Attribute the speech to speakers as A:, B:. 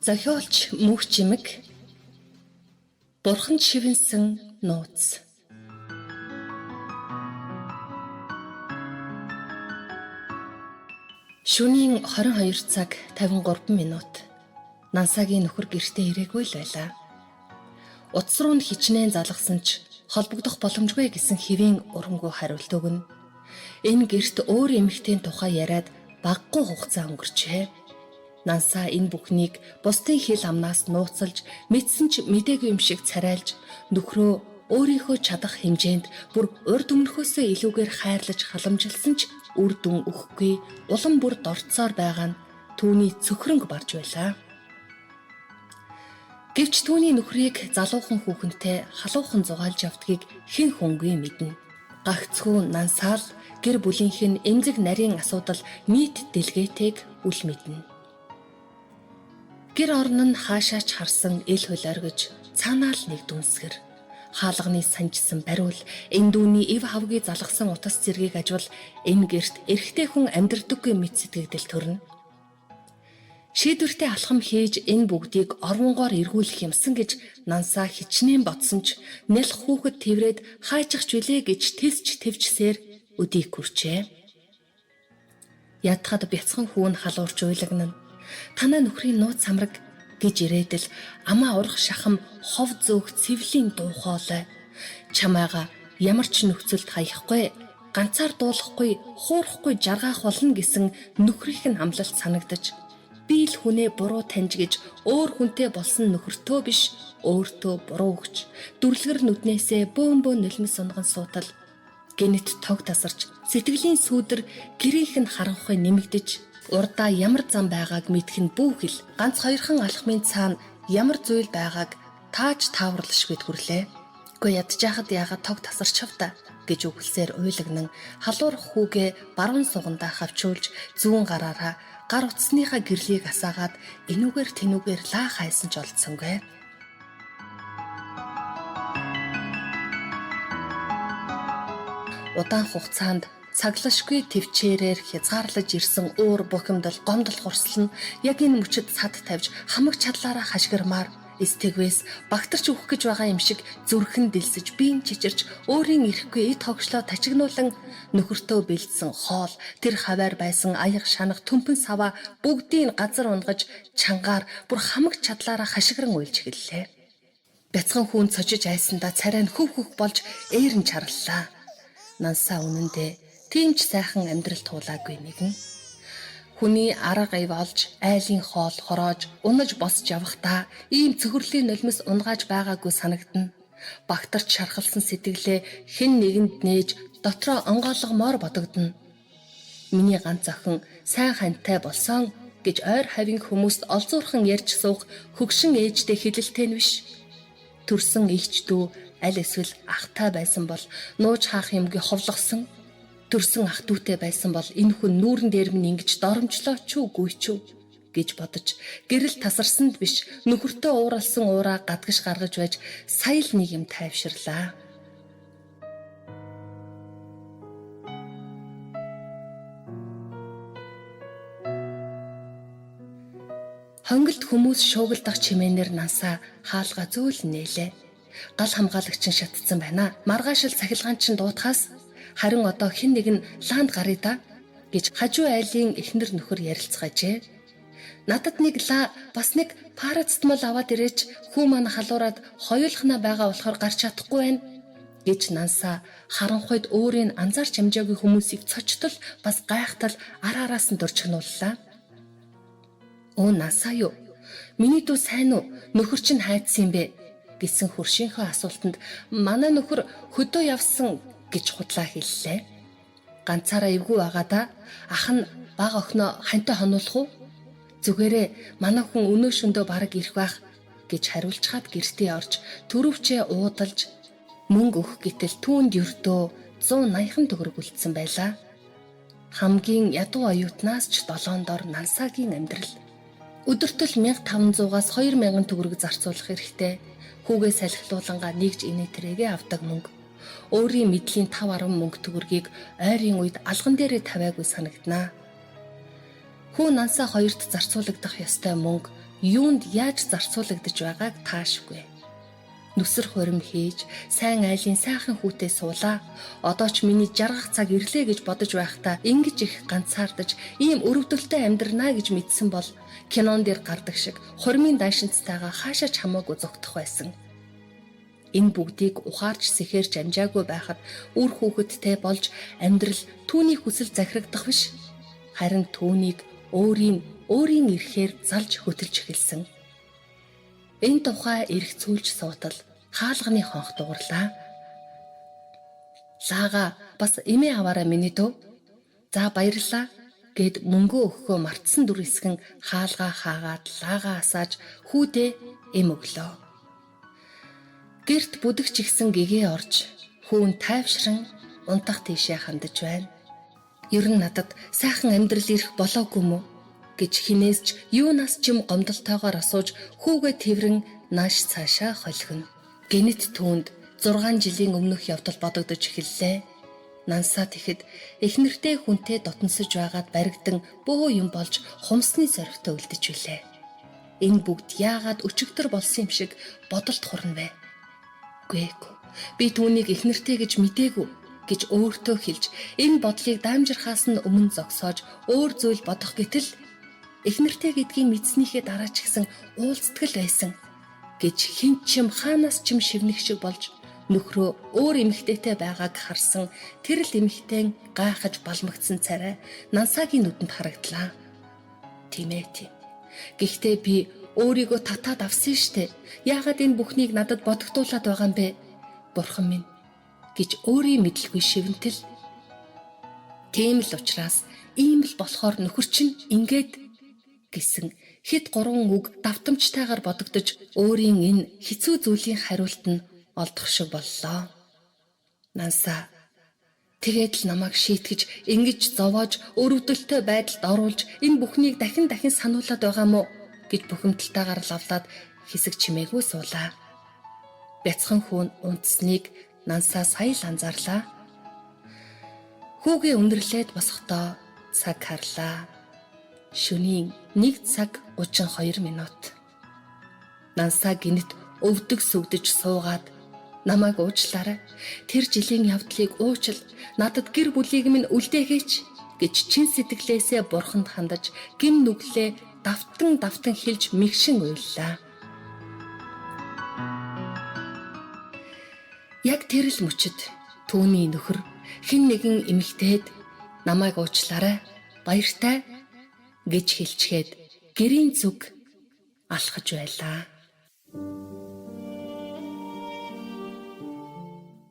A: Зохиолч Мөнх Жимэг Бурханд шивэнсэн нууц. Шөнийн 22 цаг 53 минут. Нансагийн нөхөр гэртээ ирээгүй л байлаа. Утас руу нь хичнээн залгасан ч холбогдох боломжгүй гэсэн хэвийн урамгүй хариулт өгнө. Энэ гэрт өөр эмэгтэйн тухай яриад багагүй хугацаа өнгөрчээ. Нансаа энэ бүхнийг бусдын хил амнаас нууцлж, мэдсэн ч мэдээгүй юм шиг царайлж, нөхрөө өөрийнхөө чадах хэмжээнд бүр урд өмнөхөөсөө илүүгээр хайрлаж халамжилсан ч үр дүн өгөхгүй, улам бүр дорцоор байгаа нь түүний цөхрөнг барж байлаа. Гэвч түүний нөхрийг залуухан хүүхэнтэй халуухан зугаалж явдгийг хэн хүнгүй мэднэ. Гагцхүү Нансаал гэр бүлийнх нь эмзэг нарийн асуудал нийт дэлгээтэйг үл мэднэ. Гэр орон нь хаашаач харсан эл хулойргож цаанаа л нэг дүнсгэр хаалганы санжсан бариул энэ дүүний ив хавгийг залгасан утас зэргийг ажвал энэ герт эрэгтэй хүн амьдрдаггүй мэт сэтгэгдэл төрнө. Шийдвэртэй алхам хийж энэ бүгдийг орвонгоор эргүүлэх юмсан гэж Нансаа хичнээн бодсон ч нялх хүүхэд тэврээд хайчих жүлээ гэж тэлж твжсээр өдийг хүрчээ. Ядхад бяцхан хүүн халуурч уйлагнана. Танаа нөхрийн нууц самраг гэж ирээдэл амаа урах шахам хов зөөх цэвлийн дуу хоолой. Чамайга ямар ч нөхцөлд хаяхгүй, ганцаар дуулахгүй, хуурахгүй жаргаах болно гэсэн нөхрийнх нь амлалт санагдаж, би л хүнээ буруу таньж гэж өөр хүнтэй болсон нөхөртөө биш, өөртөө буруу өгч, дүрлгэр нүднээсээ бөөн нөлмөс сунган суутал, гэнэт тог тасарч, сэтгэлийн сүүдэр гэрийнх нь харанхуй нэмэгдэж, урдаа ямар зам байгааг мэдэх нь бүхэл ганц хоёрхан алхмын цаана ямар зүйл байгааг тааж тааварлашгүй хүрлээ. Үгүй ядж яхад яагаад тог тасарчвта гэж үгэлсээр уйлагнан халуурах хүүгээ баруун сугандаа хавчуулж зүүн гараараа гар утасныхаа гэрлийг асаагаад энүүгээр тэнүүгээр лаа хайсан ч олдсонгүй. Удаан хугацаанд цаглашгүй төвчээрээр хязгаарлаж ирсэн уур бухимдал гомдол хурсал нь яг энэ мөчөд сад тавьж хамаг чадлаараа хашгирмаар стегвэс багтарч өгөх гэж байгаа юм шиг зүрхэн дэлсэж биеийн чичирч өөрийн ирэхгүй эд тогшлоо тачигнуулан нөхөртөө бэлдсэн хоол тэр хаваар байсан аяг шанах төмпөн саваа бүгдийг газар унгаж чангаар бүр хамаг чадлаараа хашгиран уйлж эхэллээ. Бяцхан хүүн цожиж айсандаа царай нь хөв болж ээрэн чарлалаа. Нансаа үнэндээ тийм ч сайхан амьдрал туулаагүй нэгэн. Хүний арга ив олж, айлын хоол хороож, унаж босч явахдаа ийм цөхөрлийн нулимс унгааж байгаагүй санагдана. Багтарч шархалсан сэтгэлээ хэн нэгэнд нээж дотроо онгойлгомоор бодогдно. Миний ганц охин сайн хантай болсон гэж ойр хавийн хүмүүст олзуурхан ярьж суух хөгшин ээжтэй хэлэлтэй нь биш. Төрсөн ихч дүү аль эсвэл ахтай байсан бол нууж хаах юмгүй ховлогсон. Төрсөн ах дүүтэй байсан бол энэ хүн нүүрэн дээр минь ингэж доромжлоо ч үгүй ч гэж бодож гэрэл тасарсанд биш нөхөртөө ууралсан уураа гадагш гаргаж байж сая л нэг юм тайвширлаа. Хонгилд хүмүүс шуугилдах чимээнээр Нансаа хаалга зөөлн нээлээ. Гал хамгаалагч нь шатцсан байна. Маргаашил цахилгаан чинь дуутахаас харин одоо хэн нэг нь лаанд гарыг да гэж хажуу айлын эхнэр нөхөр ярилцгаажээ. Надад нэг ла бас нэг парацетмол аваад ирээч хүү маань халуураад хоёулахна байгаа болохоор гарч чадахгүй байна гэж Нансаа харанхуйд өөрийн анзаарч амжаагүй хүмүүсийг цочтол бас гайхтал араас нь дурчгнууллаа. Оо Нансаа юу? Миний дүү сайн уу? Нөхөр чинь хайцсан юм бэ? Гэсэн хөршийнхөө асуултанд манай нөхөр хөдөө явсан гэж худлаа хэллээ. Ганцаараа эвгүй байгаа да. Ах нь баг охиноо хантай хонуулах уу? Зүгээрээ манай хүн өнөө шөндөө бараг ирэх байх гэж хариулчаад гэртээ орж төрөвчээ уудалж мөнгө өгөх гэтэл түүнд ердөө 180 төгрөг үлдсэн байлаа. Хамгийн ядуу оюутнаас ч 7 дор Нансаагийн амьдрал. Өдөртөл 1500-аас 2000 төгрөг зарцуулах хэрэгтэй. Хүүгээ салхилуулангаа нэгж инээтэрэгээ авдаг мөнгө. Өөрийн мэдлийн 5-10 мөнгө төгрөгийг ойрын үед алган дээрээ тавиагүй санагданаа. Хүү Нансаа хоёрт зарцуулагдах ёстой мөнгө юунд яаж зарцуулагдж байгааг таашгүй. Нүсэр хорим хийж, сайн айлын сайхан хүүтэй суулаа. Одоо ч миний жаргах цаг ирлээ гэж бодож байхдаа ингэж их ганцаардаж, ийм өрөвдөлтөй амьдрнаа гэж мэдсэн бол кинон дээр гардаг шиг хормын дайшинцтайгаа хаашаач хамаагүй зогтох байсан. Энэ бүгдийг ухаарч сэхэрч амжаагүй байхад үр хүүхэдтэй болж амьдрал түүний хүсэл захирагдах биш. Харин түүнийг өөрийн эрхээр залж хөтөлж эхэлсэн. Энэ тухай эрх цүүлж суутал хаалганы хонх дугарлаа. Лаага бас эмээ аваарай миний дөө. За баярлаа гэд мөнгөө өгөхөө мартсан дүр хэсгэн хаалгаа хаагаад лаага асааж хүүдээ эм өглөө. Гэрт бүдэгч ихсэн гэгээ орж хүүн тайвшран унтах тийшээ хандаж байна. Ер нь надад сайхан амьдрал ирэх болоогүй мүү гэж хинээсч юунаас ч юм гомдолтойгоор асууж хүүгээ тэрэн нааш цаашаа холхино. Гэнэт түүнд 6 жилийн өмнөх явдал бодогдож эхэллээ. Нансаа тэгэхэд эхнэртэй хүнтэй дотносож байгаад баригдан бөө юм болж хумсны зоригтой үлдэж билээ. Энэ бүгд яагаад өчигдөр болсон юм шиг бодолд хурна вэ? Үгүй би түүнийг эхнэртэй гэж мэдээгүй гэж өөртөө хэлж энэ бодлыг даамжирхаас нь өмнө зогсоож өөр зүйл бодох гэтэл эхнэртэй гэдгийг мэдснийхээ дараа ч гэсэн уулзтгэл байсан гэж хэн ч юм хаанаас ч юм шивнэх шиг болж нөхрөө өөр эмэгтэйтэй байгааг харсан тэр л эмэгтэй гайхаж балмагдсан царай Нансагийн нүдэнд харагдлаа. Тийм. Гэхдээ би өөрийгөө татаад авсан штэ. Яагаад энэ бүхнийг надад бодогдуулаад байгаа юм бэ? Бурхан минь гэж өөрийн мэдлгүй шивнтэл. Тийм л учраас ийм л болохоор нөхөр чинь ингээд гэсэн хэд 3 үг давтамжтайгаар бодогдож өөрийн энэ хэцүү зүйлийн хариулт нь олдох шиг боллоо. Нансаа тэгээд л намайг шийтгэж ингэж зовоож өрөвдөлтөй байдалд оруулж энэ бүхнийг дахин сануулад байгаа мó гэж бухимдалтайгаар лавлаад хэсэг чимээгүй суулаа. Бяцхан хүүн унтсныг Нансаа сая л анзаарлаа. Хүүгээ өндөрлээд босохдоо цаг харлаа. Шөнийн 1 цаг 32 минут. Нансаа гинэт өвдөг сүгдэж суугаад намайг уучлаарай. Тэр жилийн явдлыг уучил, надад гэр бүлийг минь үлдээгээч гэж чин сэтгэлээсээ бурханд хандаж гим нүглээ давтан хэлж мэгшин уйллаа. Яг тэр л мөчөд түүний нөхөр хэн нэгэн эмэгтэйд намайг уучлаарай, баяртай гэж хэлчихэд гэрийн зүг алхаж байлаа.